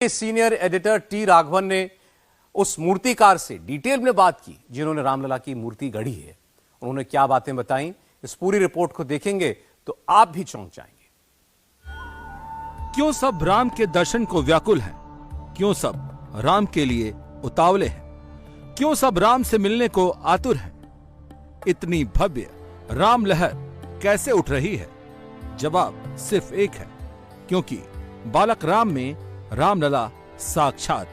Senior editor T Raghavan ने उस मूर्तिकार से डिटेल में बात की जिन्होंने रामलला की मूर्ति गढ़ी है। उन्होंने क्या बातें बताई, इस पूरी रिपोर्ट को देखेंगे तो आप भी चौंक जाएंगे। क्यों सब राम के दर्शन को व्याकुल हैं? क्यों सब राम के लिए उतावले हैं? क्यों सब राम से मिलने को आतुर हैं? इतनी भव्य राम लहर कैसे उठ रही है? जवाब सिर्फ एक है, क्योंकि बालक राम में रामलला साक्षात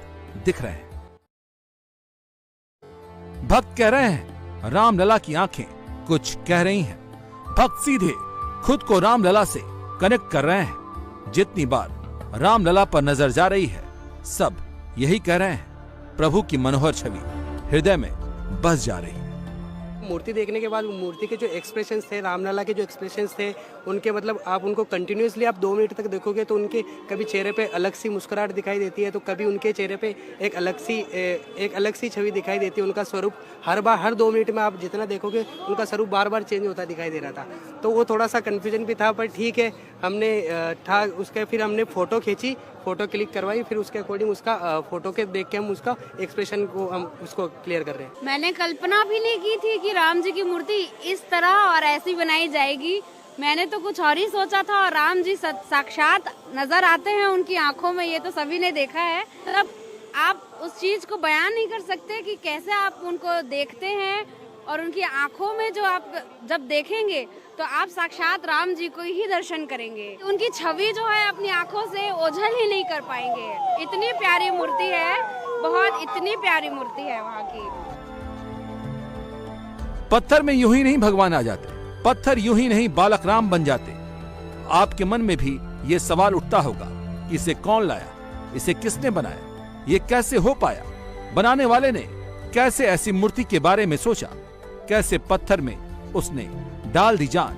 दिख रहे हैं। भक्त कह रहे हैं रामलला की आंखें कुछ कह रही हैं। भक्त सीधे खुद को रामलला से कनेक्ट कर रहे हैं। जितनी बार रामलला पर नजर जा रही है, सब यही कह रहे हैं, प्रभु की मनोहर छवि हृदय में बस जा रही है। मूर्ति देखने के बाद मूर्ति के जो एक्सप्रेशंस थे, रामलला के जो एक्सप्रेशंस थे, उनके मतलब आप उनको कंटिन्यूसली आप 2 मिनट तक देखोगे तो उनके कभी चेहरे पे अलग सी मुस्कुराहट दिखाई देती है, तो कभी उनके चेहरे पे एक अलग सी छवि दिखाई देती है। उनका स्वरूप हर 2 मिनट में आप जितना देखोगे उनका स्वरूप बार बार चेंज होता दिखाई दे रहा था। तो वो थोड़ा सा कन्फ्यूजन भी था, पर ठीक है, फिर हमने फोटो खींची, फोटो क्लिक करवाई, फिर उसके अकॉर्डिंग उसका फोटो के देख के हम उसका एक्सप्रेशन को हम उसको क्लियर कर रहे हैं। मैंने कल्पना भी नहीं की थी कि राम जी की मूर्ति इस तरह और ऐसी बनाई जाएगी। मैंने तो कुछ और ही सोचा था, और राम जी साक्षात नजर आते हैं उनकी आंखों में, ये तो सभी ने देखा है। मतलब आप उस चीज को बयान नहीं कर सकते कि कैसे आप उनको देखते हैं, और उनकी आंखों में जो आप जब देखेंगे तो आप साक्षात राम जी को ही दर्शन करेंगे। उनकी छवि जो है अपनी आंखों से ओझल ही नहीं कर पाएंगे। इतनी प्यारी मूर्ति है, इतनी प्यारी मूर्ति है वहाँ की। पत्थर में यूं ही नहीं भगवान आ जाते, पत्थर यूं ही नहीं बालक राम बन जाते। आपके मन में भी ये सवाल उठता होगा, इसे कौन लाया, इसे किसने बनाया, ये कैसे हो पाया, बनाने वाले ने कैसे ऐसी मूर्ति के बारे में सोचा, कैसे पत्थर में उसने डाल दी जान,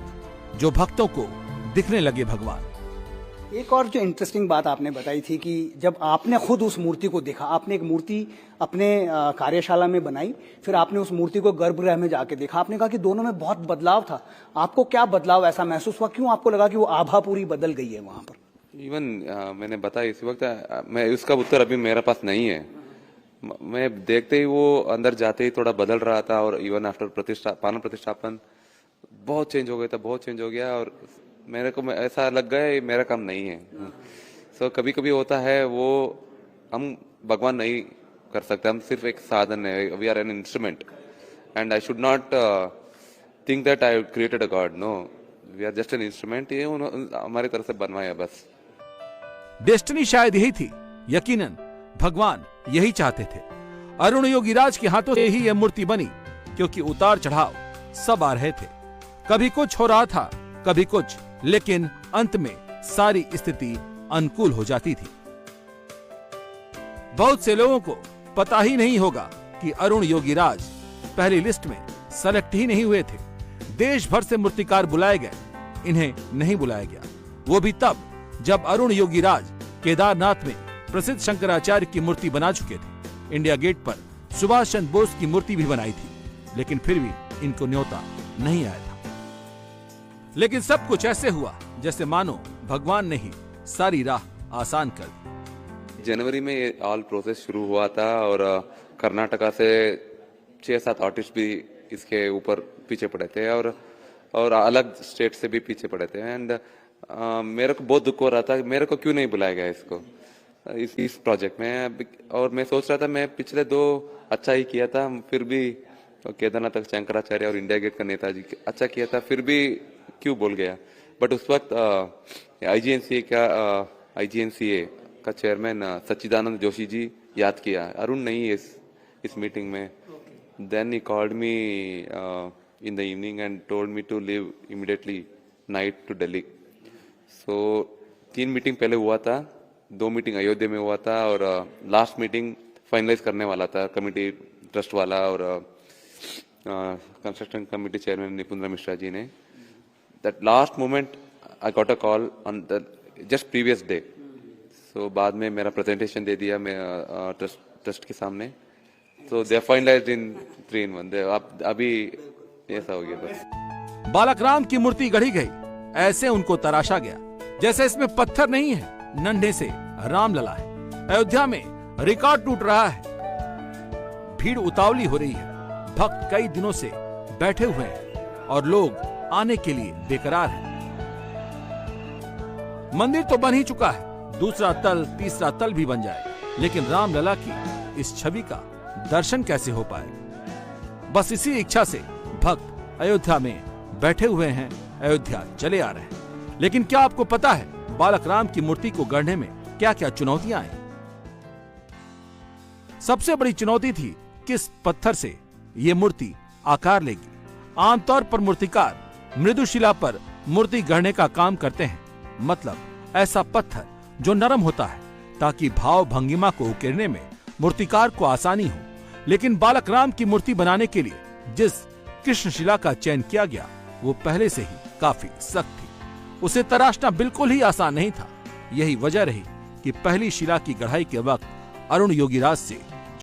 जो भक्तों को दिखने लगे भगवान। एक और जो इंटरेस्टिंग बात आपने बताई थी कि जब आपने खुद उस मूर्ति को देखा, आपने एक मूर्ति अपने कार्यशाला में बनाई, फिर आपने उस मूर्ति को गर्भगृह में जाके देखा, आपने कहा कि दोनों में बहुत बदलाव था। आपको क्या बदलाव ऐसा महसूस हुआ, क्यों आपको लगा कि वो आभा पूरी बदल गई है वहां पर? इवन मैंने बताया इस वक्त, मैं उसका उत्तर अभी मेरे पास नहीं है। मैं देखते ही वो अंदर जाते ही थोड़ा बदल रहा था, और इवन आफ्टर पान प्रतिष्ठापन बहुत चेंज हो गया था, बहुत चेंज हो गया, और मेरे को ऐसा लग गया ये मेरा काम नहीं है। सो कभी कभी होता है, वो हम भगवान नहीं कर सकते, हम सिर्फ एक साधन है, we are an instrument, and I should not think that I created a god. No, we are just an instrument, ये हमारी तरफ से बनवाया बस। डेस्टिनी शायद यही थी, यकीनन भगवान यही चाहते थे। अरुण योगीराज के हाथों से ही यह मूर्ति बनी, क्योंकि उतार चढ़ाव सब आ रहे थे। कभी कुछ हो रहा था, कभी कुछ, लेकिन अंत में सारी स्थिति अनुकूल हो जाती थी। बहुत से लोगों को पता ही नहीं होगा कि अरुण योगीराज पहली लिस्ट में सेलेक्ट ही नहीं हुए थे। देश भर से मूर्तिकार बुलाए गए, इन्हें नहीं बुलाया गया, वो भी तब जब अरुण योगीराज केदारनाथ में प्रसिद्ध शंकराचार्य की मूर्ति बना चुके थे। इंडिया गेट पर सुभाष चंद्र बोस की मूर्ति भी बनाई थी, लेकिन फिर भी इनको न्योता नहीं आया था। लेकिन सब कुछ ऐसे हुआ जैसे मानो भगवान ने ही सारी राह आसान कर दी। जनवरी में ये ऑल प्रोसेस शुरू हुआ था, और कर्नाटका से 6-7 आर्टिस्ट भी इसके ऊपर पीछे पड़े थे, और अलग स्टेट से भी पीछे पड़े थे। एंड मेरे को बहुत दुख हो रहा था, मेरे को क्यों नहीं बुलाया गया इसको इस प्रोजेक्ट में। और मैं सोच रहा था, मैं पिछले 2 अच्छा ही किया था, फिर भी केदारनाथ शंकराचार्य और इंडिया गेट का नेताजी अच्छा किया था, फिर भी क्यों बोल गया। बट उस वक्त आईजीएनसीए का चेयरमैन सच्चिदानंद जोशी जी याद किया, अरुण नहीं है इस मीटिंग में। Then he called me in the evening and told me to leave immediately night to Delhi. So 3 meeting पहले हुआ था, 2 मीटिंग अयोध्या में हुआ था, और लास्ट मीटिंग फाइनलाइज करने वाला था कमिटी ट्रस्ट वाला और construction committee chairman Nipundra Mishra ji ने। That last moment I got a call on the just previous day. So बाद में मेरा प्रेजेंटेशन दे दिया मैं ट्रस्ट के सामने, तो दे फाइनलाइज्ड इन 3 in 1। अभी ऐसा हो गया बस। बालक राम की मूर्ति गढ़ी गई, ऐसे उनको तराशा गया जैसे इसमें पत्थर नहीं है, नन्हे से रामलला है। अयोध्या में रिकॉर्ड टूट रहा है। भीड़ उतावली हो रही है। भक्त कई दिनों से बैठे हुए हैं और लोग आने के लिए बेकरार हैं। मंदिर तो बन ही चुका है, दूसरा तल, तीसरा तल भी बन जाएगा, लेकिन रामलला की इस छवि का दर्शन कैसे हो पाएगा? बस इसी इच्छा से भक्त अयोध्या में बैठे हुए हैं, अयोध्या चले आ रहे हैं। लेकिन क्या आपको पता है बालक राम की मूर्ति को गढ़ने में क्या क्या चुनौतियां आई? सबसे बड़ी चुनौती थी किस पत्थर से ये मूर्ति आकार लेगी। आमतौर पर मूर्तिकार मृदुशिला पर मूर्ति गढ़ने का काम करते हैं, मतलब ऐसा पत्थर जो नरम होता है ताकि भाव भंगिमा को उकेरने में मूर्तिकार को आसानी हो। लेकिन बालक राम की मूर्ति बनाने के लिए जिस कृष्णशिला का चयन किया गया वो पहले से ही काफी सख्त थी। उसे तराशना बिल्कुल ही आसान नहीं था। यही वजह रही कि पहली शिला की गढ़ाई के वक्त अरुण योगीराज से